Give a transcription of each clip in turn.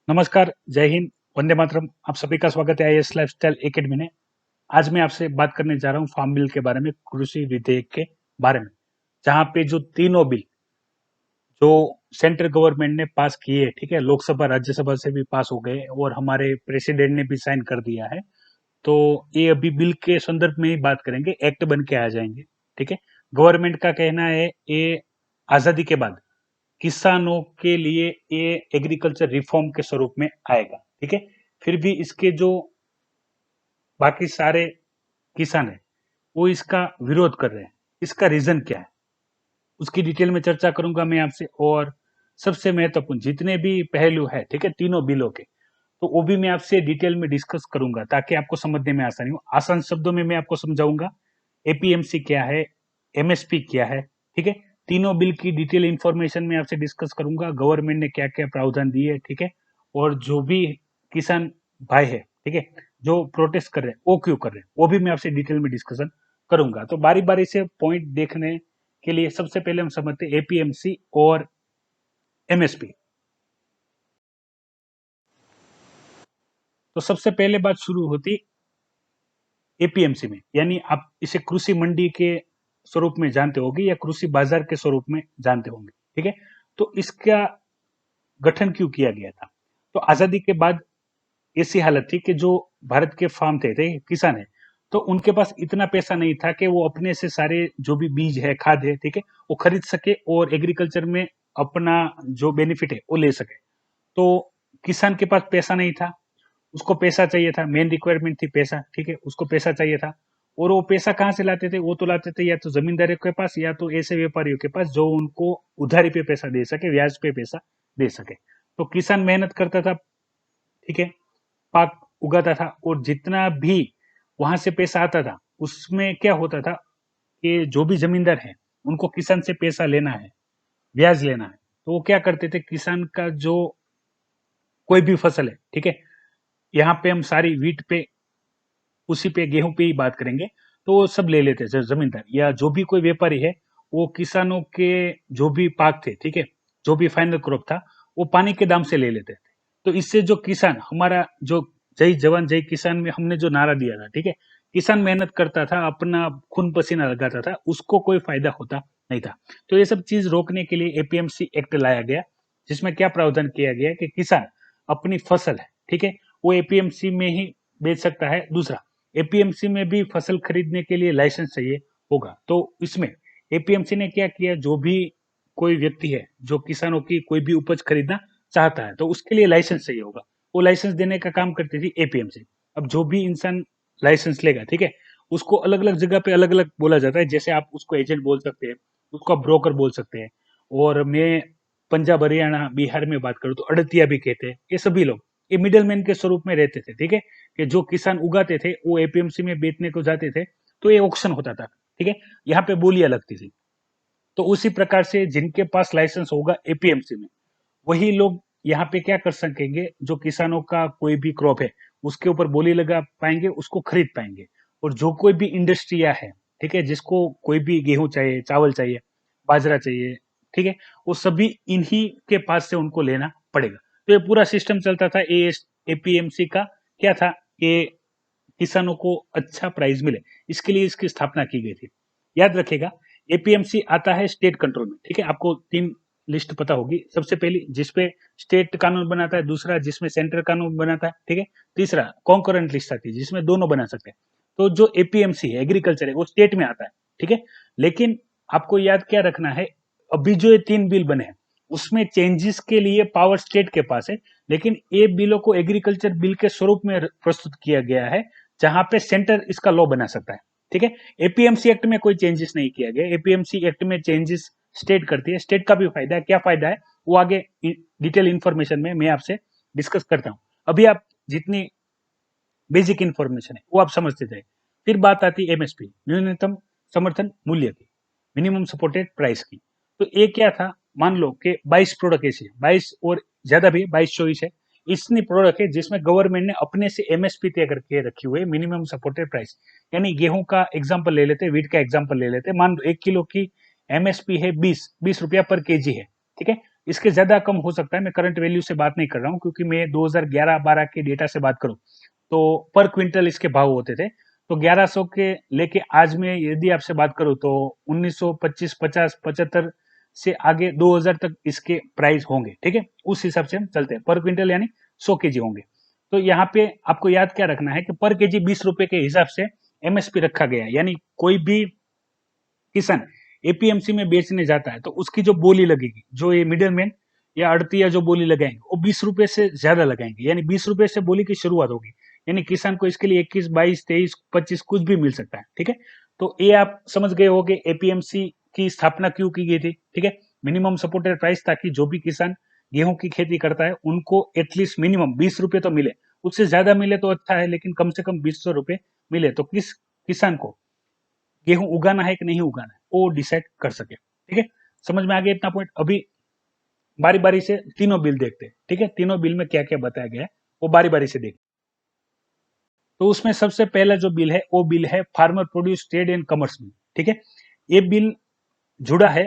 नमस्कार, जय हिंद, वंदे मातरम। आप सभी का स्वागत है आईएएस लाइफस्टाइल एकेडमी में। आज मैं आपसे बात करने जा रहा हूँ फार्म बिल के बारे में, कृषि विधेयक के बारे में, जहाँ पे जो तीनों बिल जो सेंट्रल गवर्नमेंट ने पास किए, ठीक है, लोकसभा राज्यसभा से भी पास हो गए और हमारे प्रेसिडेंट ने भी साइन कर दिया है। तो ये अभी बिल के संदर्भ में ही बात करेंगे, एक्ट बन के आ जाएंगे। ठीक है, गवर्नमेंट का कहना है ये आजादी के बाद किसानों के लिए ये एग्रीकल्चर रिफॉर्म के स्वरूप में आएगा। ठीक है, फिर भी इसके जो बाकी सारे किसान है वो इसका विरोध कर रहे हैं। इसका रीजन क्या है, उसकी डिटेल में चर्चा करूंगा मैं आपसे। और सबसे महत्वपूर्ण जितने भी पहलू है, ठीक है, तीनों बिलों के, तो वो भी मैं आपसे डिटेल में डिस्कस करूंगा ताकि आपको समझने में आसानी हो। आसान शब्दों में मैं आपको समझाऊंगा एपीएमसी क्या है, एमएसपी क्या है। ठीक है, तीनों बिल की डिटेल इंफॉर्मेशन मैं आपसे डिस्कस करूंगा, गवर्नमेंट ने क्या क्या प्रावधान दिए है। ठीक है, और जो भी किसान भाई है, ठीक है, जो प्रोटेस्ट कर रहे हैं वो क्यों कर रहे हैं, वो भी मैं आपसे डिटेल में डिस्कशन करूंगा। तो बारी बारी से पॉइंट देखने के लिए सबसे पहले हम समझते हैं एपीएमसी और एमएसपी। तो सबसे पहले बात शुरू होती एपीएमसी में, यानी आप इसे कृषि मंडी के स्वरूप में जानते होंगे या कृषि बाजार के स्वरूप में जानते होंगे। ठीक है, तो इसका गठन क्यों किया गया था? तो आजादी के बाद ऐसी हालत थी कि जो भारत के फार्म थे किसान है, तो उनके पास इतना पैसा नहीं था कि वो अपने से सारे जो भी बीज है, खाद है, ठीक है, वो खरीद सके और एग्रीकल्चर में अपना जो बेनिफिट है वो ले सके। तो किसान के पास पैसा नहीं था, उसको पैसा चाहिए था, मेन रिक्वायरमेंट थी पैसा। ठीक है, उसको पैसा चाहिए था। और वो पैसा कहाँ से लाते थे? वो तो लाते थे या तो जमींदारों के पास या तो ऐसे व्यापारियों के पास जो उनको उधारी पे पैसा दे सके, ब्याज पे पैसा दे सके। तो किसान मेहनत करता था, ठीक है, पाक उगाता था, और जितना भी वहां से पैसा आता था उसमें क्या होता था कि जो भी जमींदार है उनको किसान से पैसा लेना है, ब्याज लेना है, तो वो क्या करते थे, किसान का जो कोई भी फसल है, ठीक है, यहाँ पे हम सारी वीट पे, उसी पे, गेहूं पे ही बात करेंगे, तो वो सब ले लेते थे जमींदार या जो भी कोई व्यापारी है। वो किसानों के जो भी पाक थे, ठीक है, जो भी फाइनल क्रॉप था, वो पानी के दाम से ले लेते थे। तो इससे जो किसान हमारा जो जय जवान जय किसान में हमने जो नारा दिया था, ठीक है, किसान मेहनत करता था, अपना खून पसीना लगाता था, उसको कोई फायदा होता नहीं था। तो ये सब चीज रोकने के लिए एपीएमसी एक्ट लाया गया, जिसमें क्या प्रावधान किया गया कि किसान अपनी फसल है, ठीक है, वो एपीएमसी में ही बेच सकता है। दूसरा, एपीएमसी में भी फसल खरीदने के लिए लाइसेंस चाहिए होगा। तो इसमें एपीएमसी ने क्या किया, जो भी कोई व्यक्ति है जो किसानों की कोई भी उपज खरीदना चाहता है तो उसके लिए लाइसेंस चाहिए होगा, वो लाइसेंस देने का काम करती थी एपीएमसी। अब जो भी इंसान लाइसेंस लेगा, ठीक है, उसको अलग अलग जगह पे अलग अलग बोला जाता है। जैसे आप उसको एजेंट बोल सकते हैं, उसको आप ब्रोकर बोल सकते हैं। और मैं पंजाब हरियाणा बिहार में बात करूँ तो अड़तिया भी कहते हैं। ये सभी लोग ये मिडल मैन के स्वरूप में रहते थे। ठीक है, कि जो किसान उगाते थे वो एपीएमसी में बेचने को जाते थे, तो ये ऑक्शन होता था। ठीक है, यहाँ पे बोलियां लगती थी। तो उसी प्रकार से जिनके पास लाइसेंस होगा एपीएमसी में, वही लोग यहाँ पे क्या कर सकेंगे, जो किसानों का कोई भी क्रॉप है उसके ऊपर बोली लगा पाएंगे, उसको खरीद पाएंगे। और जो कोई भी इंडस्ट्रिया है, ठीक है, जिसको कोई भी गेहूं चाहिए, चावल चाहिए, बाजरा चाहिए, ठीक है, वो सभी इन्हीं के पास से उनको लेना पड़ेगा। तो ये पूरा सिस्टम चलता था एपीएमसी का। क्या था कि किसानों को अच्छा प्राइस मिले, इसके लिए इसकी स्थापना की गई थी। याद रखेगा, एपीएमसी आता है स्टेट कंट्रोल में। ठीक है, आपको तीन लिस्ट पता होगी। सबसे पहली जिसपे स्टेट कानून बनाता है, दूसरा जिसमें सेंट्रल कानून बनाता है, ठीक है, तीसरा कॉन्करेंट लिस्ट आती है जिसमें दोनों बना सकते हैं। तो जो एपीएमसी है, एग्रीकल्चर है, वो स्टेट में आता है। ठीक है, लेकिन आपको याद क्या रखना है, अभी जो ये तीन बिल बने हैं उसमें चेंजेस के लिए पावर स्टेट के पास है, लेकिन ये बिलों को एग्रीकल्चर बिल के स्वरूप में प्रस्तुत किया गया है, जहां पे सेंटर इसका लॉ बना सकता है। ठीक है, एपीएमसी एक्ट में कोई चेंजेस नहीं किया गया। एपीएमसी एक्ट में चेंजेस स्टेट करती है। स्टेट का भी फायदा है, क्या फायदा है वो आगे डिटेल इंफॉर्मेशन में मैं आपसे डिस्कस करता हूं। अभी आप जितनी बेसिक इंफॉर्मेशन है वो आप समझते जाए। फिर बात आती है एमएसपी, न्यूनतम समर्थन मूल्य की, मिनिमम सपोर्टेड प्राइस की। तो ये क्या था, मान लो कि 22 प्रोडक्ट ऐसे, 22 और ज्यादा भी, 22-24 है, इतनी प्रोडक्ट है जिसमें गवर्नमेंट ने अपने से एमएसपी तय करके रखी हुई है, मिनिमम सपोर्टेड प्राइस। यानी गेहूं का एग्जाम्पल ले लेते, वीट का एग्जाम्पल ले लेते, मान लो 1 किलो की एमएसपी है 20 रुपया पर केजी है। ठीक है, इसके ज्यादा कम हो सकता है, मैं करंट वैल्यू से बात नहीं कर रहा हूँ, क्योंकि मैं 2011-12 के डेटा से बात करूँ तो पर क्विंटल इसके भाव होते थे। तो 1100 के लेके आज में यदि आपसे बात करूँ तो 1925, 50, 75 से आगे 2000 तक इसके प्राइस होंगे। ठीक है, उस हिसाब से हम चलते हैं, पर क्विंटल यानी 100 केजी होंगे। तो यहाँ पे आपको याद क्या रखना है कि पर केजी 20 रुपए के हिसाब से एमएसपी रखा गया है, यानी कोई भी किसान एपीएमसी में बेचने जाता है तो उसकी जो बोली लगेगी, जो ये मिडलमैन या अड़तिया जो बोली लगाएंगे वो 20 रुपए से ज्यादा लगाएंगे, यानी 20 रुपए से बोली की शुरुआत होगी। यानी किसान को इसके लिए 21, 22, 23, 25 कुछ भी मिल सकता है। ठीक है, तो ये आप समझ गए हो कि एपीएमसी की स्थापना क्यों की गई थी। ठीक है, मिनिमम सपोर्टेड प्राइस, ताकि जो भी किसान गेहूं की खेती करता है उनको एटलीस्ट मिनिमम 20 रुपए तो मिले, उससे ज्यादा मिले तो अच्छा है, लेकिन कम से कम 20 रुपए मिले तो किस किसान को गेहूं उगाना है कि नहीं उगाना है वो डिसाइड कर सके। ठीक है, समझ में आ गया इतना पॉइंट। अभी बारी बारी से तीनों बिल देखते हैं। ठीक है, तीनों बिल में क्या क्या बताया गया है वो बारी बारी से देखते हैं। तो उसमें सबसे पहला जो बिल है वो बिल है farmer produce trade and commerce bill. ठीक है, ये बिल जुड़ा है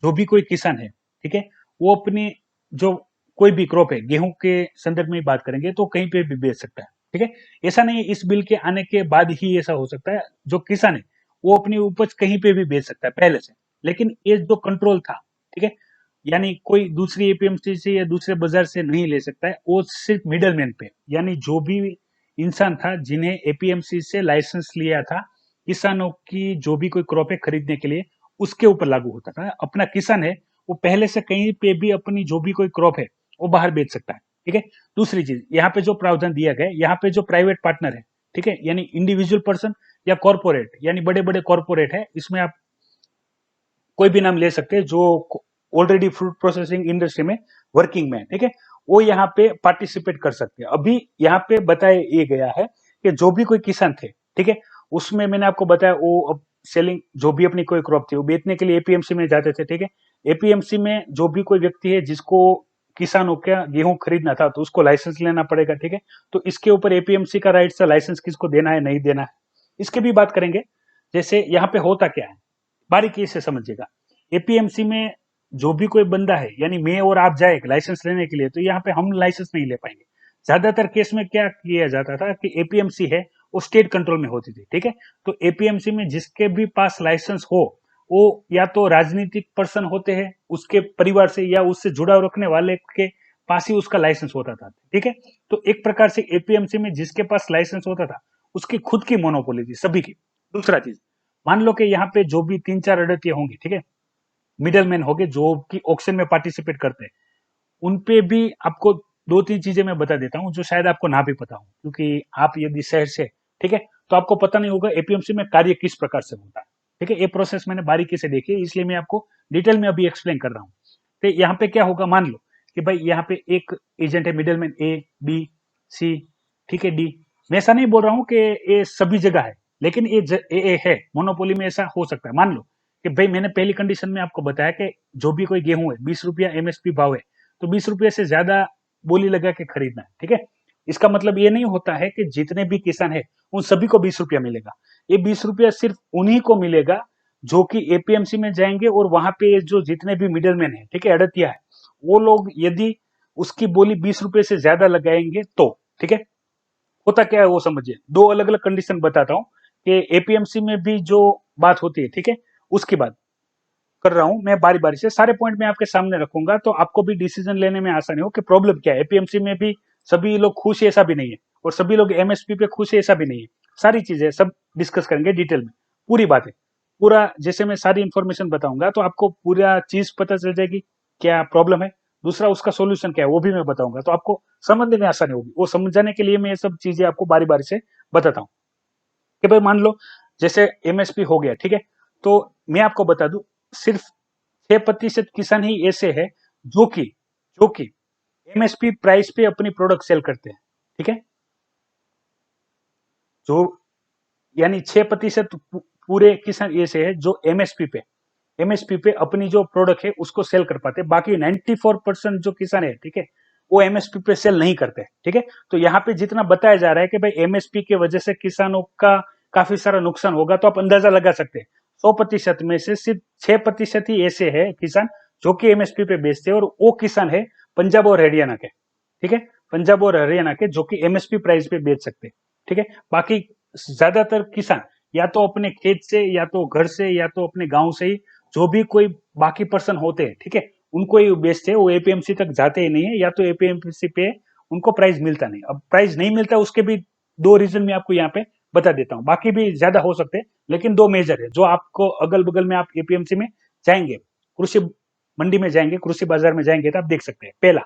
जो भी कोई किसान है, ठीक है, वो अपनी जो कोई भी क्रॉप है, गेहूं के संदर्भ में बात करेंगे तो कहीं पे भी बेच सकता है। ठीक है, ऐसा नहीं है इस बिल के आने के बाद ही ऐसा हो सकता है, जो किसान है वो अपनी उपज कहीं पे भी बेच सकता है पहले से, लेकिन ये जो कंट्रोल था, ठीक है, यानी कोई दूसरी एपीएमसी से या दूसरे बाजार से नहीं ले सकता है, वो सिर्फ मिडल मैन पे, यानी जो भी इंसान था जिन्हें एपीएमसी से लाइसेंस लिया था किसानों की जो भी कोई क्रॉप है खरीदने के लिए, उसके ऊपर लागू होता था। अपना किसान है वो पहले से कहीं पे भी अपनी जो भी कोई क्रॉप है वो बाहर बेच सकता है। ठीक है, दूसरी चीज यहाँ पे जो प्रावधान दिया गया है, यहाँ पे जो प्राइवेट पार्टनर है, ठीक है, यानी इंडिविजुअल पर्सन या कॉर्पोरेट, यानी बड़े बड़े कॉर्पोरेट है, इसमें आप कोई भी नाम ले सकते हैं जो ऑलरेडी फूड प्रोसेसिंग इंडस्ट्री में वर्किंग में है, ठीक है, वो यहाँ पे पार्टिसिपेट कर सकते हैं। अभी यहाँ पे बताया ये गया है कि जो भी कोई किसान थे, ठीक है, उसमें मैंने आपको बताया वो अब सेलिंग जो भी अपनी कोई क्रॉप थी वो बेचने के लिए एपीएमसी में जाते थे। ठीक है, एपीएमसी में जो भी कोई व्यक्ति है जिसको किसानों का गेहूं खरीदना था तो उसको लाइसेंस लेना पड़ेगा। ठीक है, तो इसके ऊपर एपीएमसी का राइट है लाइसेंस किसको देना है नहीं देना है, इसके भी बात करेंगे। जैसे यहाँ पे होता क्या है, बारीकी से समझिएगा। एपीएमसी में जो भी कोई बंदा है, यानी मैं और आप जाए लाइसेंस लेने के लिए, तो यहाँ पे हम लाइसेंस नहीं ले पाएंगे। ज्यादातर केस में क्या किया जाता था कि एपीएमसी है वो स्टेट कंट्रोल में होती थी। ठीक है, तो एपीएमसी में जिसके भी पास लाइसेंस हो वो या तो राजनीतिक पर्सन होते हैं उसके परिवार से, या उससे जुड़ाव रखने वाले के पास ही उसका लाइसेंस होता था। ठीक है, तो एक प्रकार से एपीएमसी में जिसके पास लाइसेंस होता था उसकी खुद की मोनोपोली थी सभी की। दूसरा चीज, मान लो कि यहाँ पे जो भी 3-4 अड़तिया होंगे, ठीक है, मिडल मैन होंगे जो कि ऑक्शन में पार्टिसिपेट करते हैं, उन पे भी आपको 2-3 चीजें मैं बता देता हूँ जो शायद आपको ना भी पता हो, क्योंकि आप यदि शहर से, ठीक है, तो आपको पता नहीं होगा एपीएमसी में कार्य किस प्रकार से होता है। ठीक है, ये प्रोसेस मैंने बारीकी से देखी है, इसलिए मैं आपको डिटेल में अभी एक्सप्लेन कर रहा हूँ। तो यहाँ पे क्या होगा, मान लो कि भाई यहाँ पे एक एजेंट है मिडल मैन ए, बी, सी, ठीक है, डी। मैं ऐसा नहीं बोल रहा हूँ कि ये सभी जगह है, लेकिन ये है मोनोपोली में ऐसा हो सकता है। मान लो कि भाई मैंने पहली कंडीशन में आपको बताया कि जो भी कोई गेहूं है 20 रुपया एमएसपी भाव है, तो 20 रुपये से ज्यादा बोली लगा के खरीदना है। ठीक है, इसका मतलब ये नहीं होता है कि जितने भी किसान है उन सभी को 20 रुपया मिलेगा। ये 20 रुपया सिर्फ उन्हीं को मिलेगा जो कि एपीएमसी में जाएंगे, और वहां पे जो जितने भी मिडलमैन है, ठीक है, अड़तिया है, वो लोग यदि उसकी बोली 20 रुपये से ज्यादा लगाएंगे तो, ठीक है, होता क्या है वो समझिए। दो अलग अलग कंडीशन बताता हूँ कि एपीएमसी में भी जो बात होती है, ठीक है, उसकी बात कर रहा हूं मैं, बारी बारी से सारे पॉइंट मैं आपके सामने रखूंगा तो आपको भी डिसीजन लेने में आसानी हो कि प्रॉब्लम क्या है। एपीएमसी में भी सभी लोग खुश है ऐसा भी नहीं है, और सभी लोग एमएसपी पे खुश है ऐसा भी नहीं है। सारी चीजें सब डिस्कस करेंगे डिटेल में, पूरी बात है, पूरा जैसे मैं सारी इंफॉर्मेशन बताऊंगा तो आपको पूरा चीज पता चल जाएगी क्या प्रॉब्लम है, दूसरा उसका सोल्यूशन क्या है वो भी मैं बताऊंगा, तो आपको समझने में आसानी होगी। वो समझाने के लिए मैं ये सब चीजें आपको बारी बारी से बताता हूँ कि भाई मान लो जैसे एमएसपी हो गया, ठीक है, तो मैं आपको बता दूं सिर्फ 6% किसान ही ऐसे है जो कि एमएसपी प्राइस पे अपनी प्रोडक्ट सेल करते हैं। ठीक है, जो यानी 6% पूरे किसान ऐसे है जो एमएसपी पे अपनी जो प्रोडक्ट है उसको सेल कर पाते हैं। बाकी 94% जो किसान है, ठीक है, वो एमएसपी पे सेल नहीं करते। ठीक है, तो यहाँ पे जितना बताया जा रहा है कि भाई एमएसपी की वजह से किसानों का काफी सारा नुकसान होगा, तो आप अंदाजा लगा सकते हैं 100% में से सिर्फ 6% ही ऐसे है किसान जो कि एमएसपी पे बेचते हैं, और वो किसान है पंजाब और हरियाणा के, ठीक है, पंजाब और हरियाणा के, जो कि एमएसपी प्राइस पे बेच सकते हैं, ठीक है। बाकी ज्यादातर किसान या तो अपने खेत से, या तो घर से, या तो अपने गांव से ही, जो भी कोई बाकी पर्सन होते हैं, ठीक है, उनको ही बेचते हैं, वो एपीएमसी तक जाते ही नहीं है, या तो एपीएमसी पे उनको प्राइस मिलता नहीं। अब प्राइस नहीं मिलता, उसके भी दो रीजन मैं आपको यहाँ पे बता देता हूँ, बाकी भी ज्यादा हो सकते हैं, लेकिन दो मेजर है जो आपको अगल बगल में, आप एपीएमसी में जाएंगे, कृषि मंडी में जाएंगे, कृषि बाजार में जाएंगे, तो आप देख सकते हैं। पहला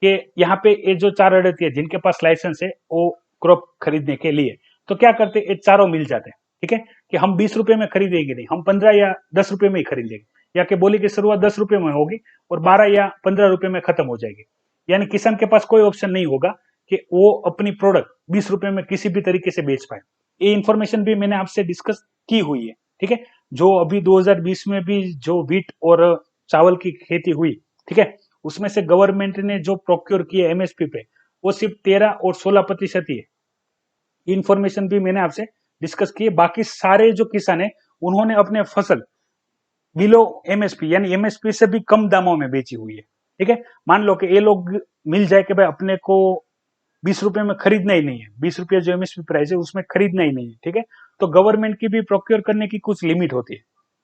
कि यहाँ पे ये जो चार अड़ती है जिनके पास लाइसेंस है वो क्रॉप खरीदने के लिए, तो क्या करते हैं, ये चारों मिल जाते हैं, ठीक है, कि हम 20 रुपए में खरीदेंगे नहीं, हम 15 या 10 रुपए में ही खरीदेंगे, या कि बोली की शुरुआत 10 रुपए में होगी और 12 या 15 रुपए में खत्म हो जाएगी। यानी किसान के पास कोई ऑप्शन नहीं होगा कि वो अपनी प्रोडक्ट 20 रुपए में किसी भी तरीके से बेच पाए। ये इन्फॉर्मेशन भी मैंने आपसे डिस्कस की हुई है, ठीक है। जो अभी 2020 में भी जो व्हीट और चावल की खेती हुई, ठीक है, उसमें से गवर्नमेंट ने जो प्रोक्योर किया एमएसपी पे, वो सिर्फ 13 और 16% ही है। इंफॉर्मेशन भी मैंने आपसे डिस्कस की है। बाकी सारे जो किसान है उन्होंने अपने फसल बिलो एमएसपी, यानी एमएसपी से भी कम दामों में बेची हुई है, ठीक है। मान लो कि ये लोग मिल जाए कि भाई अपने को 20 रुपए में खरीदना ही नहीं है, 20 रुपये जो एमएसपी प्राइस है उसमें खरीदना ही नहीं है, ठीक है, तो गवर्नमेंट की भी प्रोक्योर करने की कुछ लिमिट होती है,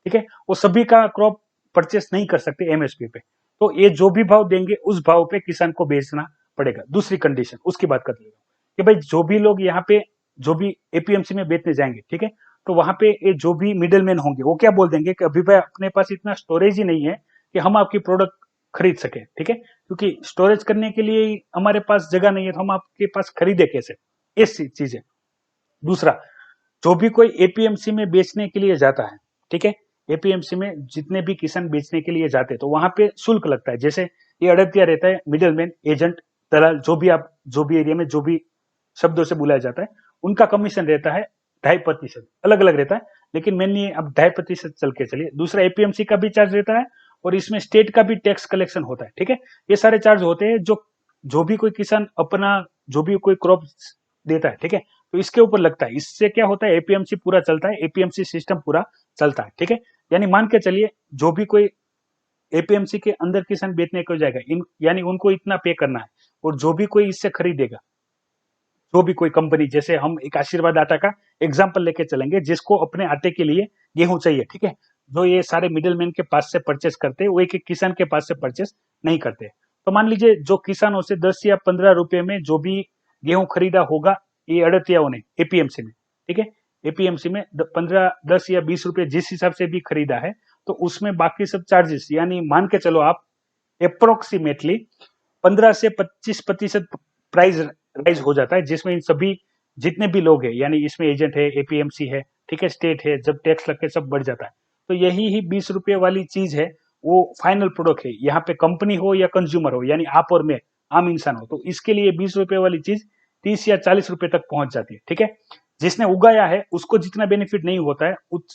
ठीक है, वो सभी का क्रॉप परचेस नहीं कर सकते एमएसपी पे, तो ये जो भी भाव देंगे उस भाव पे किसान को बेचना पड़ेगा। दूसरी कंडीशन उसकी बात कर लेगा कि भाई जो भी लोग यहाँ पे जो भी एपीएमसी में बेचने जाएंगे, ठीक है, तो वहां पे ये जो भी मिडिल मैन होंगे वो क्या बोल देंगे कि अभी भाई अपने पास इतना स्टोरेज ही नहीं है कि हम आपकी प्रोडक्ट खरीद सके, ठीक है, क्योंकि स्टोरेज करने के लिए हमारे पास जगह नहीं है, तो हम आपके पास खरीदे कैसे, ऐसी चीज है। दूसरा, जो भी कोई एपीएमसी में बेचने के लिए जाता है, ठीक है, एपीएमसी में जितने भी किसान बेचने के लिए जाते हैं तो वहां पे शुल्क लगता है। जैसे ये अड़तिया रहता है, मिडिल मैन, एजेंट, दलाल, जो भी आप जो भी एरिया में जो भी शब्दों से बुलाया जाता है, उनका कमीशन रहता है 2.5%, अलग अलग रहता है, लेकिन मैंने अब 2.5% चल के चलिए। दूसरा, एपीएमसी का भी चार्ज रहता है, और इसमें स्टेट का भी टैक्स कलेक्शन होता है, ठीक है। ये सारे चार्ज होते हैं जो जो भी कोई किसान अपना जो भी कोई क्रॉप देता है, ठीक है, तो इसके ऊपर लगता है। इससे क्या होता है, एपीएमसी पूरा चलता है, एपीएमसी सिस्टम पूरा चलता है, ठीक है। यानी मान के चलिए जो भी कोई एपीएमसी के अंदर किसान बेचने को जाएगा, यानी उनको इतना पे करना है, और जो भी कोई इससे खरीदेगा, जो भी कोई कंपनी, जैसे हम एक आशीर्वाद आटा का एग्जांपल लेके चलेंगे, जिसको अपने आटे के लिए गेहूं चाहिए, ठीक है, जो ये सारे मिडिलमैन के पास से परचेस करते हैं, वो एक एक किसान के पास से परचेस नहीं करते। तो मान लीजिए जो किसानों से 10 या 15 रुपए में जो भी गेहूं खरीदा होगा ये अड़तियाओं ने एपीएमसी में, ठीक है, एपीएमसी में 15, 10 या 20 रुपए जिस हिसाब से भी खरीदा है, तो उसमें बाकी सब चार्जेस, यानी मान के चलो आप अप्रोक्सीमेटली 15 से 25% प्राइस राइज हो जाता है, जिसमें इन सभी जितने भी लोग हैं, यानी इसमें एजेंट है, एपीएमसी है, ठीक है, स्टेट है, जब टैक्स लग के सब बढ़ जाता है, तो यही ही 20 रुपए वाली चीज है, वो फाइनल प्रोडक्ट है। यहाँ पे कंपनी हो या कंज्यूमर हो, यानी आप और मैं आम इंसान हो, तो इसके लिए 20 रुपए वाली चीज 30 या 40 रुपए तक पहुंच जाती है, ठीक है। जिसने उगाया है उसको जितना बेनिफिट नहीं होता है,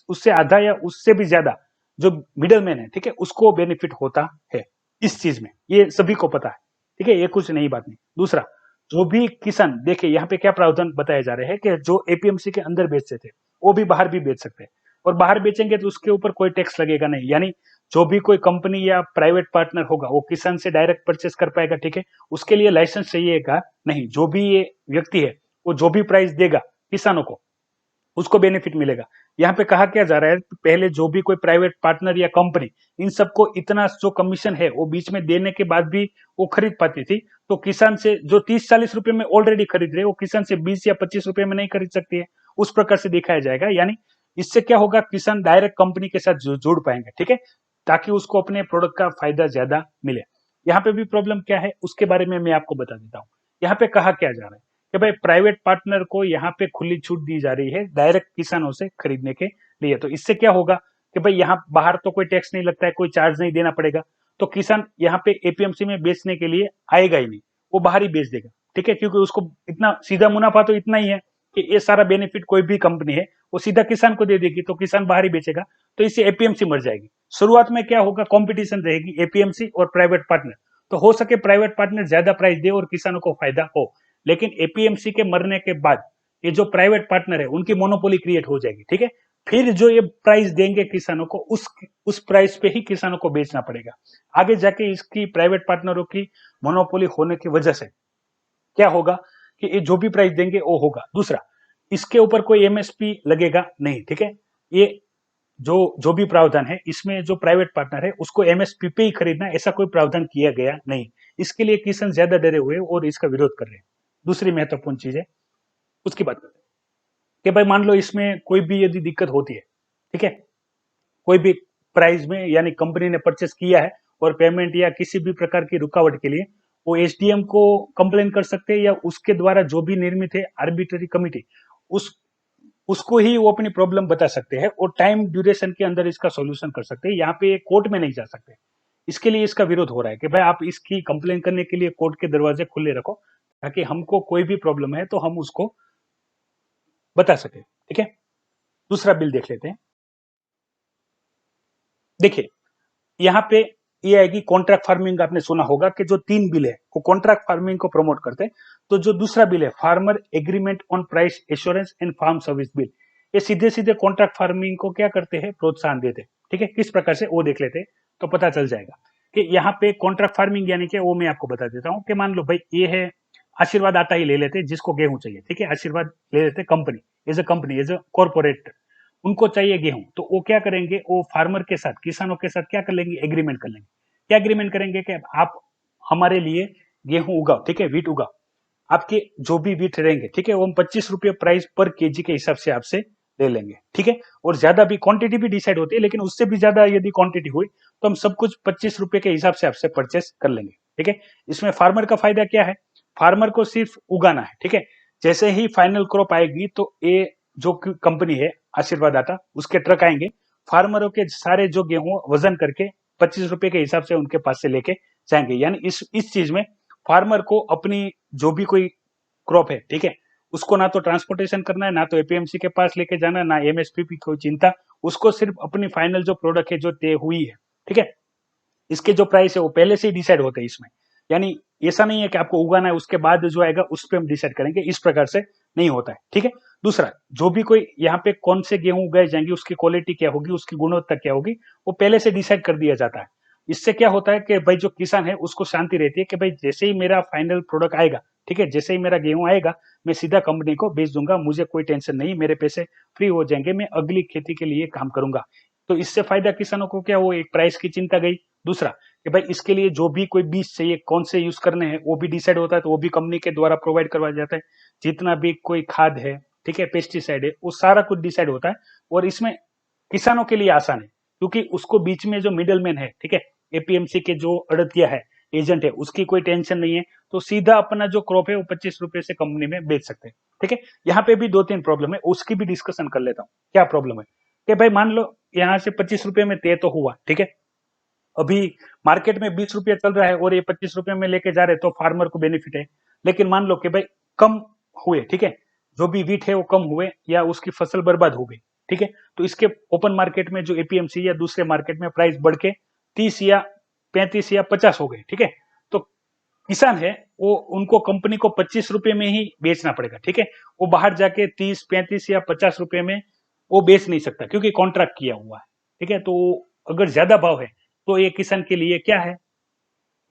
उससे आधा या उससे भी ज्यादा जो मिडल मैन है, ठीक है, उसको बेनिफिट होता है इस चीज में, ये सभी को पता है, ठीक है, ये कुछ नई बात नहीं। दूसरा, जो भी किसान, देखिए यहाँ पे क्या प्रावधान बताए जा रहे हैं कि जो एपीएमसी के अंदर बेचते थे वो भी बाहर भी बेच सकते हैं, और बाहर बेचेंगे तो उसके ऊपर कोई टैक्स लगेगा नहीं, यानी जो भी कोई कंपनी या प्राइवेट पार्टनर होगा वो किसान से डायरेक्ट परचेस कर पाएगा, ठीक है, उसके लिए लाइसेंस चाहिएगा नहीं। जो भी ये व्यक्ति है वो जो भी प्राइस देगा किसानों को, उसको बेनिफिट मिलेगा। यहाँ पे कहा क्या जा रहा है, पहले जो भी कोई प्राइवेट पार्टनर या कंपनी इन सबको इतना जो कमीशन है वो बीच में देने के बाद भी वो खरीद पाती थी, तो किसान से जो 30-40 रुपए में ऑलरेडी खरीद रहे, वो किसान से 20 या 25 रुपए में नहीं खरीद सकती है, उस प्रकार से दिखाया जाएगा। यानी इससे क्या होगा, किसान डायरेक्ट कंपनी के साथ जुड़ पाएंगे, ठीक है, ताकि उसको अपने प्रोडक्ट का फायदा ज्यादा मिले। यहाँ पे भी प्रॉब्लम क्या है उसके बारे में मैं आपको बता देता हूँ। यहाँ पे कहा क्या जा रहा है कि भाई प्राइवेट पार्टनर को यहाँ पे खुली छूट दी जा रही है डायरेक्ट किसानों से खरीदने के लिए, तो इससे क्या होगा कि भाई यहाँ बाहर तो कोई टैक्स नहीं लगता है, कोई चार्ज नहीं देना पड़ेगा, तो किसान यहाँ पे एपीएमसी में बेचने के लिए आएगा ही नहीं, वो बाहर ही बेच देगा, ठीक है, क्योंकि उसको इतना सीधा मुनाफा तो इतना ही है कि ये सारा बेनिफिट कोई भी कंपनी है वो सीधा किसान को दे देगी, तो किसान बाहर ही बेचेगा, तो इससे एपीएमसी मर जाएगी। शुरुआत में क्या होगा, कॉम्पिटिशन रहेगी एपीएमसी और प्राइवेट पार्टनर, तो हो सके प्राइवेट पार्टनर ज्यादा प्राइस दे और किसानों को फायदा हो, लेकिन एपीएमसी के मरने के बाद ये जो प्राइवेट पार्टनर है उनकी मोनोपोली क्रिएट हो जाएगी, ठीक है, फिर जो ये प्राइस देंगे किसानों को, उस प्राइस पे ही किसानों को बेचना पड़ेगा। आगे जाके इसकी प्राइवेट पार्टनरों की मोनोपोली होने की वजह से क्या होगा कि ये जो भी प्राइस देंगे वो होगा। दूसरा, इसके ऊपर कोई एमएसपी लगेगा नहीं, ठीक है। ये जो जो भी प्रावधान है इसमें जो प्राइवेट पार्टनर है उसको एमएसपी पे ही खरीदना, ऐसा कोई प्रावधान किया गया नहीं। इसके लिए किसान ज्यादा डरे हुए और इसका विरोध कर रहे हैं। दूसरी महत्वपूर्ण चीज है, उसकी बात करते हैं कि भाई मान लो इसमें कोई भी यदि दिक्कत होती है, ठीक है, कोई भी प्राइस में यानी कंपनी ने परचेस किया है और पेमेंट या किसी भी प्रकार की रुकावट के लिए वो एसडीएम को कंप्लेन कर सकते हैं, या उसके द्वारा जो भी निर्मित है आर्बिट्ररी कमिटी, उस उसको ही वो अपनी प्रॉब्लम बता सकते हैं और टाइम ड्यूरेशन के अंदर इसका सॉल्यूशन कर सकते हैं। यहाँ पे कोर्ट में नहीं जा सकते। इसके लिए इसका विरोध हो रहा है कि भाई आप इसकी कंप्लेन करने के लिए कोर्ट के दरवाजे खुले रखो, ताकि हमको कोई भी प्रॉब्लम है तो हम उसको बता सके, ठीक है। दूसरा बिल देख लेते हैं। देखिए, यहाँ पे ये आएगी कॉन्ट्रैक्ट फार्मिंग। आपने सुना होगा कि जो 3 बिल है वो कॉन्ट्रैक्ट फार्मिंग को प्रमोट करते हैं। तो जो दूसरा बिल है farmer agreement on price assurance and farm service bill, ये सीधे सीधे कॉन्ट्रैक्ट फार्मिंग को क्या करते हैं, प्रोत्साहन देते हैं, ठीक है। किस प्रकार से वो देख लेते हैं तो पता चल जाएगा कि यहाँ पे कॉन्ट्रैक्ट फार्मिंग यानी कि वो मैं आपको बता देता हूँ कि मान लो भाई ये है आशीर्वाद आटा ही ले लेते हैं जिसको गेहूं चाहिए, ठीक है। आशीर्वाद ले लेते company, company as a corporate, उनको चाहिए गेहूं, तो वो क्या करेंगे, वो फार्मर के साथ, किसानों के साथ क्या कर लेंगे, एग्रीमेंट कर लेंगे। क्या एग्रीमेंट करेंगे कि आप हमारे लिए गेहूं उगाओ, ठीक है, वीट उगाओ, आपके जो भी वीट रहेंगे, ठीक है, वो हम 25 रुपये प्राइस पर केजी के हिसाब से आपसे ले लेंगे, ठीक है। और ज्यादा भी क्वांटिटी भी डिसाइड होती है, लेकिन उससे भी ज्यादा यदि क्वांटिटी हुई तो हम सब कुछ 25 रुपये के हिसाब से आपसे परचेस कर लेंगे, ठीक है। इसमें फार्मर का फायदा क्या है, फार्मर को सिर्फ उगाना है, ठीक है। जैसे ही फाइनल क्रॉप आएगी तो ये जो कंपनी है आशीर्वाद आटा, उसके ट्रक आएंगे, फार्मरों के सारे जो गेहूं वजन करके 25 रुपये के हिसाब से उनके पास से लेके जाएंगे। यानी इस चीज में फार्मर को अपनी जो भी कोई क्रॉप है, ठीक है, उसको ना तो ट्रांसपोर्टेशन करना है, ना तो एपीएमसी के पास लेके जाना है, ना एमएसपी की कोई चिंता। उसको सिर्फ अपनी फाइनल जो प्रोडक्ट है जो तय हुई है, ठीक है, इसके जो प्राइस है वो पहले से ही डिसाइड होते हैं इसमें। यानी ऐसा नहीं है कि आपको उगाना है उसके बाद जो आएगा उस पर हम डिसाइड करेंगे, इस प्रकार से नहीं होता है, ठीक है। दूसरा, जो भी कोई यहाँ पे कौन से गेहूं उगाए जाएंगे, उसकी क्वालिटी क्या होगी, उसकी गुणवत्ता क्या होगी, वो पहले से डिसाइड कर दिया जाता है। इससे क्या होता है कि भाई जो किसान है उसको शांति रहती है कि भाई जैसे ही मेरा फाइनल प्रोडक्ट आएगा, ठीक है, जैसे ही मेरा गेहूं आएगा मैं सीधा कंपनी को बेच दूंगा, मुझे कोई टेंशन नहीं, मेरे पैसे फ्री हो जाएंगे, मैं अगली खेती के लिए काम करूंगा। तो इससे फायदा किसानों को क्या, वो एक प्राइस की चिंता गई। दूसरा कि भाई इसके लिए जो भी कोई बीज चाहिए, कौन से यूज करने हैं, वो भी डिसाइड होता है, तो वो भी कंपनी के द्वारा प्रोवाइड करवाया जाता है। जितना भी कोई खाद है, ठीक है, पेस्टिसाइड है, वो सारा कुछ डिसाइड होता है। और इसमें किसानों के लिए आसान है, क्योंकि उसको बीच में जो मिडल मैन है, ठीक है, एपीएमसी के जो अड़तिया है, एजेंट है, उसकी कोई टेंशन नहीं है। तो सीधा अपना जो क्रॉप है वो 25 रुपये से कंपनी में बेच सकते हैं, ठीक है। यहाँ पे भी 2-3 प्रॉब्लम है, उसकी भी डिस्कशन कर लेता हूँ। क्या प्रॉब्लम है कि भाई मान लो यहाँ से 25 रुपये में तय तो हुआ, ठीक है, अभी मार्केट में 20 रुपये चल रहा है और ये 25 रुपये में लेके जा रहे तो फार्मर को बेनिफिट है। लेकिन मान लो कि भाई कम हुए, ठीक है, जो भी वीट है वो कम हुए या उसकी फसल बर्बाद हो गई, ठीक है, तो इसके ओपन मार्केट में जो एपीएमसी या दूसरे मार्केट में प्राइस बढ़ के 30 या 35 या 50 हो गए, ठीक है, तो किसान है वो, उनको कंपनी को 25 रुपये में ही बेचना पड़ेगा, ठीक है। वो बाहर जाके 30, 35 या 50 रुपये में वो बेच नहीं सकता, क्योंकि कॉन्ट्रैक्ट किया हुआ है, ठीक है। तो अगर ज्यादा भाव है तो ये किसान के लिए क्या है,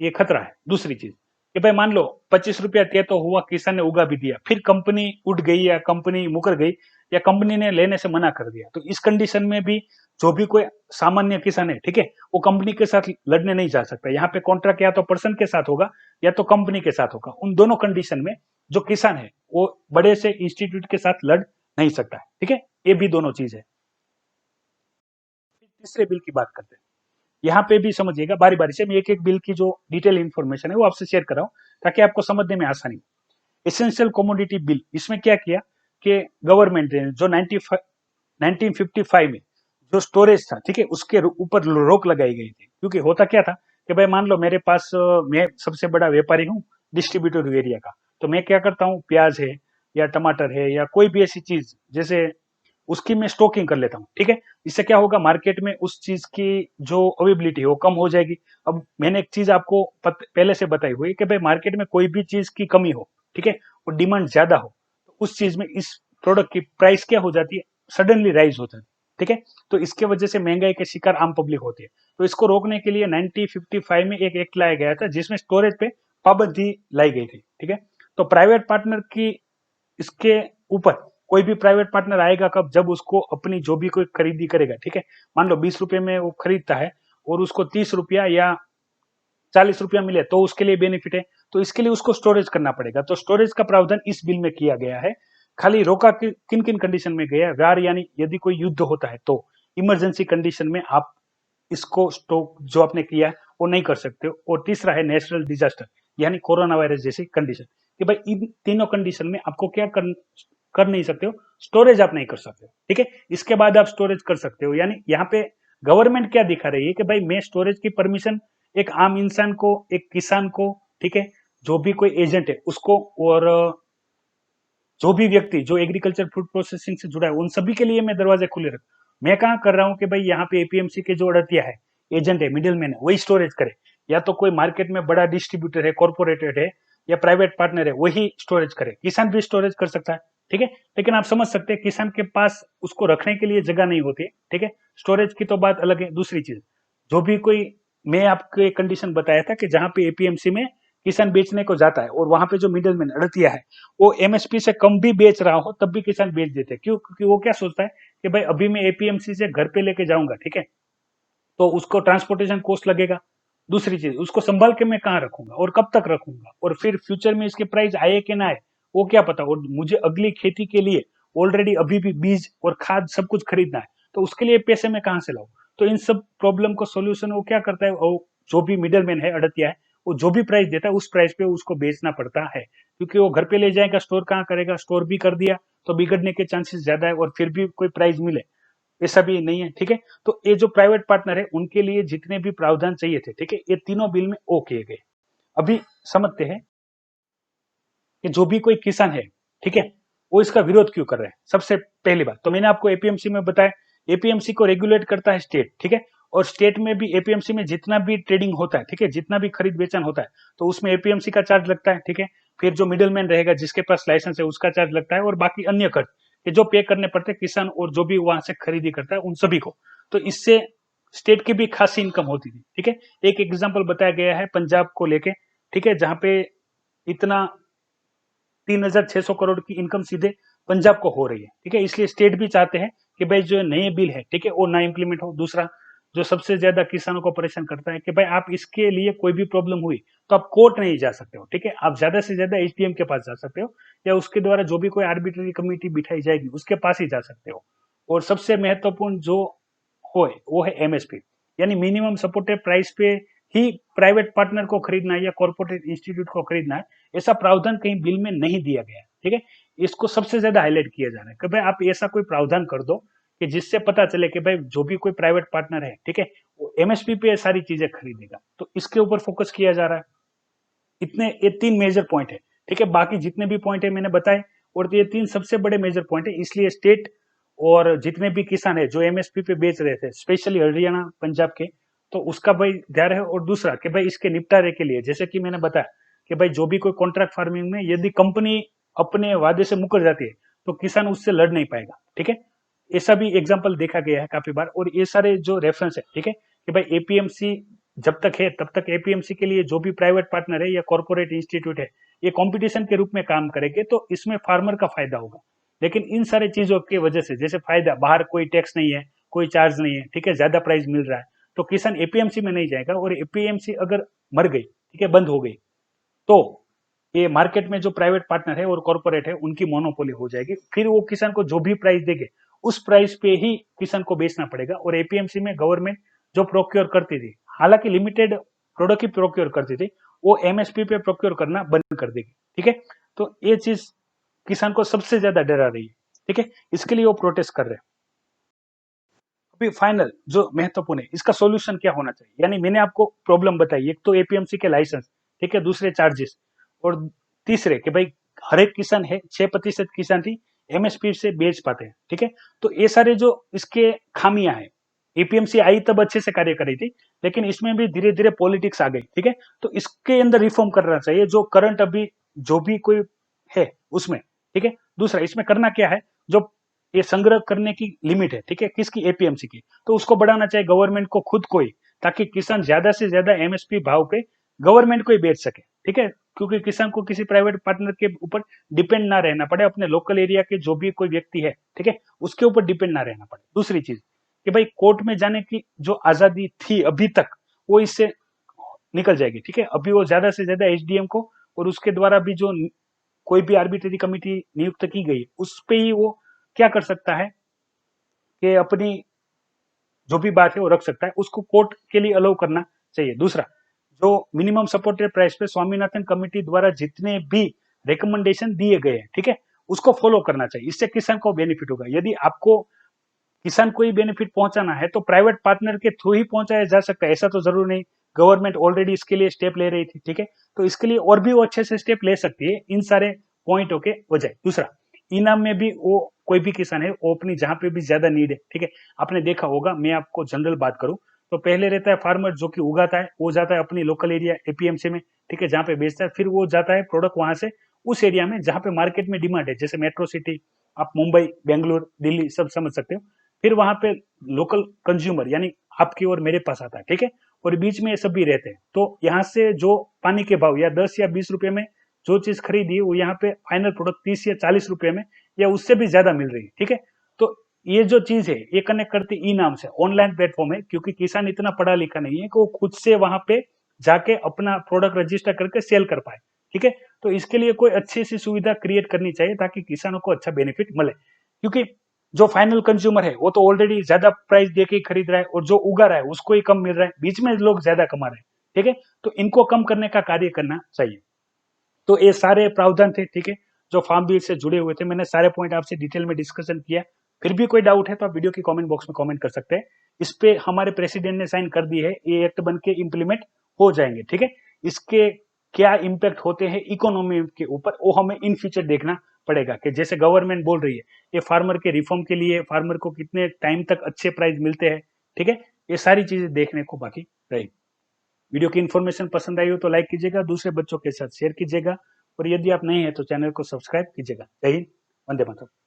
ये खतरा है। दूसरी चीज कि भाई मान लो 25 रुपया तय तो हुआ, किसान ने उगा भी दिया, फिर कंपनी उठ गई या कंपनी मुकर गई या कंपनी ने लेने से मना कर दिया, तो इस कंडीशन में भी जो भी कोई सामान्य किसान है, ठीक है, वो कंपनी के साथ लड़ने नहीं जा सकता। यहाँ पे कॉन्ट्रैक्ट या तो पर्सन के साथ होगा या तो कंपनी के साथ होगा। उन दोनों कंडीशन में जो किसान है वो बड़े से इंस्टीट्यूट के साथ लड़ नहीं सकता है, ठीक है। ये भी दोनों चीज है। तीसरे बिल की बात करते हैं। यहाँ पे भी समझिएगा बारी बारी से, मैं एक एक बिल की जो डिटेल इंफॉर्मेशन है वो आपसे शेयर कर रहा हूँ ताकि आपको समझने में आसानी हो। एसेंशियल कमोडिटी बिल, इसमें क्या किया कि गवर्नमेंट ने जो 1955 में जो स्टोरेज था, ठीक है, उसके ऊपर रोक लगाई गई थी। क्योंकि होता क्या था कि भाई मान लो मेरे पास मैं सबसे बड़ा व्यापारी हूँ डिस्ट्रीब्यूटर एरिया का, तो मैं क्या करता हूँ, प्याज है या टमाटर है या कोई भी ऐसी चीज, जैसे उसकी मैं स्टॉकिंग कर लेता हूँ, ठीक है। इससे क्या होगा, मार्केट में उस चीज की जो अवेबिलिटी है वो कम हो जाएगी। अब मैंने एक चीज आपको पहले से बताई हुई कि भाई मार्केट में कोई भी चीज की कमी हो, ठीक है, और डिमांड ज्यादा हो, तो उस चीज में इस प्रोडक्ट की प्राइस क्या हो जाती है, सडनली राइज हो जाती है, ठीक है। तो इसके वजह से महंगाई के शिकार आम पब्लिक होती है। तो इसको रोकने के लिए 1955 में एक एक्ट लाया गया था जिसमें स्टोरेज पे पाबंदी लाई गई थी। ठीक है। तो प्राइवेट पार्टनर की इसके ऊपर कोई भी प्राइवेट पार्टनर आएगा कब, जब उसको अपनी जो भी कोई खरीदी करेगा, ठीक है, मान लो 20 रुपए में वो खरीदता है और उसको 30 रुपया या 40 रुपया मिले तो उसके लिए बेनिफिट है। तो इसके लिए उसको स्टोरेज करना पड़ेगा। तो स्टोरेज का प्रावधान इस बिल में किया गया है। खाली रोका किन किन कंडीशन में गया है, वार यानी यदि कोई युद्ध होता है तो इमरजेंसी कंडीशन में आप इसको स्टॉक जो आपने किया है वो नहीं कर सकते हो। और तीसरा है नेचुरल डिजास्टर यानी कोरोना वायरस जैसी कंडीशन, कि भाई इन तीनों कंडीशन में आपको क्या कर नहीं सकते हो, स्टोरेज आप नहीं कर सकते हो। ठीक है। इसके बाद आप स्टोरेज कर सकते हो। यानी यहाँ पे गवर्नमेंट क्या दिखा रही है कि भाई मैं स्टोरेज की परमिशन एक आम इंसान को, एक किसान को, ठीक है, जो भी कोई एजेंट है उसको, और जो भी व्यक्ति जो एग्रीकल्चर फूड प्रोसेसिंग से जुड़ा है उन सभी के लिए मैं दरवाजे खुले रख। मैं कहाँ कर रहा हूँ कि भाई यहाँ पे एपीएमसी के जो अड़तिया है, एजेंट है, मिडिल मैन है, वही स्टोरेज करे, या तो कोई मार्केट में बड़ा डिस्ट्रीब्यूटर है, कॉर्पोरेटेड है, या प्राइवेट पार्टनर है, वही स्टोरेज करे। किसान भी स्टोरेज कर सकता है। ठीक है। लेकिन आप समझ सकते हैं किसान के पास उसको रखने के लिए जगह नहीं होती है। ठीक है। स्टोरेज की तो बात अलग है। दूसरी चीज, जो भी कोई, मैं आपको एक कंडीशन बताया था कि जहां पे एपीएमसी में किसान बेचने को जाता है और वहां पे जो मिडिल मैन अड़तिया है वो एमएसपी से कम भी बेच रहा हो तब भी किसान बेच देते हैं। क्यों? क्योंकि वो क्या सोचता है कि भाई अभी मैं एपीएमसी से घर पे लेके जाऊंगा, ठीक है, तो उसको ट्रांसपोर्टेशन कॉस्ट लगेगा। दूसरी चीज, उसको संभाल के मैं कहाँ रखूंगा और कब तक रखूंगा, और फिर फ्यूचर में इसके प्राइस आए कि ना आए वो क्या पता। और मुझे अगली खेती के लिए ऑलरेडी अभी भी बीज और खाद सब कुछ खरीदना है, तो उसके लिए पैसे मैं कहाँ से लाऊं। तो इन सब प्रॉब्लम को सोल्यूशन वो क्या करता है, वो जो भी मिडल मैन है, अड़तिया है, वो जो भी प्राइस देता है उस प्राइस पे उसको बेचना पड़ता है। क्योंकि वो घर पे ले जाएगा, स्टोर कहाँ करेगा, स्टोर भी कर दिया तो बिगड़ने के चांसेस ज्यादा है, और फिर भी कोई प्राइस मिले ऐसा भी नहीं है। ठीक है। तो ये जो प्राइवेट पार्टनर है उनके लिए जितने भी प्रावधान चाहिए थे, ठीक है, ये तीनों बिल में ओ किए गए। अभी समझते हैं कि जो भी कोई किसान है, ठीक है, वो इसका विरोध क्यों कर रहे हैं। सबसे पहली बात तो मैंने आपको एपीएमसी में बताया, एपीएमसी को रेगुलेट करता है स्टेट। ठीक है। और स्टेट में भी एपीएमसी में जितना भी ट्रेडिंग होता है, ठीक है, जितना भी खरीद बेचन होता है तो उसमें एपीएमसी का चार्ज लगता है। ठीक है। फिर जो मिडिल मैन रहेगा जिसके पास लाइसेंस है उसका चार्ज लगता है, और बाकी अन्य खर्च कि जो पे करने पड़ते हैं किसान और जो भी वहां से खरीदी करता है उन सभी को। तो इससे स्टेट की भी खासी इनकम होती थी। ठीक है। एक एग्जाम्पल बताया गया है पंजाब को लेके, ठीक है, जहां पे इतना 3,600 करोड़ की इनकम सीधे पंजाब को हो रही है। ठीक है। इसलिए स्टेट भी चाहते हैं कि भाई जो नए बिल है, ठीक है, वो ना इम्प्लीमेंट हो। दूसरा, जो सबसे ज्यादा किसानों को परेशान करता है कि भाई आप इसके लिए कोई भी प्रॉब्लम हुई तो आप कोर्ट नहीं जा सकते हो। ठीक है। आप ज्यादा से ज्यादा एसडीएम के पास जा सकते हो, या उसके द्वारा जो भी कोई आर्बिट्ररी कमेटी बिठाई जाएगी उसके पास ही जा सकते हो। और सबसे महत्वपूर्ण जो हो वो है एमएसपी, यानी मिनिमम सपोर्टेड प्राइस पे ही प्राइवेट पार्टनर को खरीदना है या कॉर्पोरेट इंस्टीट्यूट को खरीदना है। ऐसा प्रावधान कहीं बिल में नहीं दिया गया है। ठीक है। इसको सबसे ज्यादा हाईलाइट किया जा रहा है कि भाई आप ऐसा कोई प्रावधान कर दो कि जिससे पता चले कि भाई जो भी कोई प्राइवेट पार्टनर है, ठीक है, वो एमएसपी पे सारी चीजें खरीदेगा। तो इसके ऊपर फोकस किया जा रहा है। इतने ये तीन मेजर पॉइंट है। ठीक है। बाकी जितने भी पॉइंट है मैंने बताए, और ये तीन सबसे बड़े मेजर पॉइंट है। इसलिए स्टेट और जितने भी किसान है जो एमएसपी पे बेच रहे थे, स्पेशली हरियाणा पंजाब के, तो उसका भाई ध्यान है। और दूसरा कि भाई इसके निपटारे के लिए, जैसे कि मैंने बताया कि भाई जो भी कोई कॉन्ट्रैक्ट फार्मिंग में यदि कंपनी अपने वादे से मुकर जाती है तो किसान उससे लड़ नहीं पाएगा। ठीक है। ऐसा भी एग्जाम्पल देखा गया है काफी बार। और ये सारे जो रेफरेंस है, ठीक है, कि भाई एपीएमसी जब तक है तब तक एपीएमसी के लिए जो भी प्राइवेट पार्टनर है या कॉर्पोरेट इंस्टीट्यूट है ये कंपटीशन के रूप में काम करेंगे, तो इसमें फार्मर का फायदा होगा। लेकिन इन सारी चीजों की वजह से, जैसे फायदा, बाहर कोई टैक्स नहीं है, कोई चार्ज नहीं है, ठीक है, ज्यादा प्राइस मिल रहा है, तो किसान एपीएमसी में नहीं जाएगा। और एपीएमसी अगर मर गई, ठीक है, बंद हो गई, तो ये मार्केट में जो प्राइवेट पार्टनर है और कॉर्पोरेट है उनकी मोनोपोली हो जाएगी। फिर वो किसान को जो भी प्राइस देंगे उस प्राइस पे ही किसान को बेचना पड़ेगा। और एपीएमसी में गवर्नमेंट जो प्रोक्योर करती थी, हालांकि लिमिटेड प्रोडक्ट ही प्रोक्योर करती थी, वो एमएसपी पे प्रोक्योर करना बंद कर देगी। ठीक है। तो ये चीज किसान को सबसे ज्यादा डरा रही है। ठीक है। इसके लिए वो प्रोटेस्ट कर रहे हैं। अभी फाइनल जो महत्वपूर्ण है, इसका सॉल्यूशन क्या होना चाहिए। यानी मैंने आपको प्रॉब्लम बताई, एक तो एपीएमसी के लाइसेंस, ठीक है, दूसरे चार्जेस, और तीसरे कि भाई हर एक किसान है, 6% किसान ही एमएसपी से बेच पाते हैं। ठीक है। तो ये सारे जो इसके खामियां हैं, एपीएमसी आई तब अच्छे से कार्य कर रही थी, लेकिन इसमें भी धीरे धीरे पॉलिटिक्स आ गई। ठीक है। तो इसके अंदर रिफॉर्म करना चाहिए जो करंट अभी जो भी कोई है उसमें। ठीक है। दूसरा, इसमें करना क्या है, जो ये संग्रह करने की लिमिट है, ठीक है, किसकी, एपीएमसी की। तो उसको बढ़ाना चाहिए गवर्नमेंट को खुद को ही, ताकि किसान ज्यादा से ज्यादा एमएसपी भाव पे गवर्नमेंट को ही बेच सके, ठीक है, क्योंकि किसान को किसी प्राइवेट पार्टनर के ऊपर डिपेंड ना रहना पड़े, अपने लोकल एरिया के जो भी कोई व्यक्ति है, ठीक है, उसके ऊपर डिपेंड ना रहना पड़े। दूसरी चीज कि भाई कोर्ट में जाने की जो आजादी थी अभी तक, वो इससे निकल जाएगी, ठीक है। अभी वो ज्यादा से ज्यादा एसडीएम को और उसके द्वारा भी जो कोई भी आर्बिट्रेरी कमिटी नियुक्त की गई उस पे ही वो क्या कर सकता है कि अपनी जो भी बात है वो रख सकता है, उसको कोर्ट के लिए अलाउ करना चाहिए। दूसरा, जो मिनिमम सपोर्टेड प्राइस पे स्वामीनाथन कमेटी द्वारा जितने भी रिकमेंडेशन दिए गए हैं, ठीक है, उसको फॉलो करना चाहिए। इससे किसान को बेनिफिट होगा। यदि आपको किसान को ही बेनिफिट पहुंचाना है तो प्राइवेट पार्टनर के थ्रू ही पहुंचाया जा सकता है, ऐसा तो जरूर नहीं। गवर्नमेंट ऑलरेडी इसके लिए स्टेप ले रही थी, ठीक है, तो इसके लिए और भी वो अच्छे से स्टेप ले सकती है इन सारे पॉइंटों के बजाय। दूसरा, इनाम में भी वो कोई भी किसान है वो अपनी जहां पे भी ज्यादा नीड है, ठीक है, आपने देखा होगा, मैं आपको जनरल बात करूं तो पहले रहता है फार्मर जो कि उगाता है, वो जाता है अपनी लोकल एरिया एपीएमसी में, ठीक है, जहां पे बेचता है, फिर वो जाता है प्रोडक्ट वहां से उस एरिया में जहां पे मार्केट में डिमांड है, जैसे मेट्रो सिटी, आप मुंबई, बेंगलुरु, दिल्ली सब समझ सकते हो। फिर वहां पे लोकल कंज्यूमर यानी आपकी और मेरे पास आता है, ठीक है, और बीच में ये सब भी रहते हैं। तो यहाँ से जो पानी के भाव या 10 या 20 रुपए में जो चीज खरीदी वो यहाँ पे फाइनल प्रोडक्ट 30 या 40 रुपए में या उससे भी ज्यादा मिल रही है, ठीक है। तो ये जो चीज है ये कनेक्ट करती ई नाम से, ऑनलाइन प्लेटफॉर्म है, क्योंकि किसान इतना पढ़ा लिखा नहीं है कि वो खुद से वहां पे जाके अपना प्रोडक्ट रजिस्टर करके सेल कर पाए, ठीक है। तो इसके लिए कोई अच्छी सी सुविधा क्रिएट करनी चाहिए ताकि किसानों को अच्छा बेनिफिट मिले, क्योंकि जो फाइनल कंज्यूमर है वो तो ऑलरेडी ज्यादा प्राइस देके खरीद रहा है और जो उगा रहा है उसको ही कम मिल रहा है, बीच में लोग ज्यादा कमा रहे हैं, ठीक है। तो इनको कम करने का कार्य करना चाहिए। तो ये सारे प्रावधान थे, ठीक है, जो फार्म बिल से जुड़े हुए थे। मैंने सारे पॉइंट आपसे डिटेल में डिस्कशन किया। फिर भी कोई डाउट है तो आप वीडियो की कमेंट बॉक्स में कमेंट कर सकते हैं। इस पे हमारे प्रेसिडेंट ने साइन कर दी है, ये एक्ट बन के इम्प्लीमेंट हो जाएंगे, ठीक है। इसके क्या इम्पैक्ट होते हैं इकोनॉमी के ऊपर वो हमें इन फ्यूचर देखना पड़ेगा, कि जैसे गवर्नमेंट बोल रही है ये फार्मर के रिफॉर्म के लिए फार्मर को कितने टाइम तक अच्छे प्राइस मिलते हैं, ठीक है, ये सारी चीजें देखने को बाकी रहेगी। वीडियो की इन्फॉर्मेशन पसंद आई हो तो लाइक कीजिएगा, दूसरे बच्चों के साथ शेयर कीजिएगा, और यदि आप नए हैं तो चैनल को सब्सक्राइब कीजिएगा। जय हिंद, वंदे मातरम।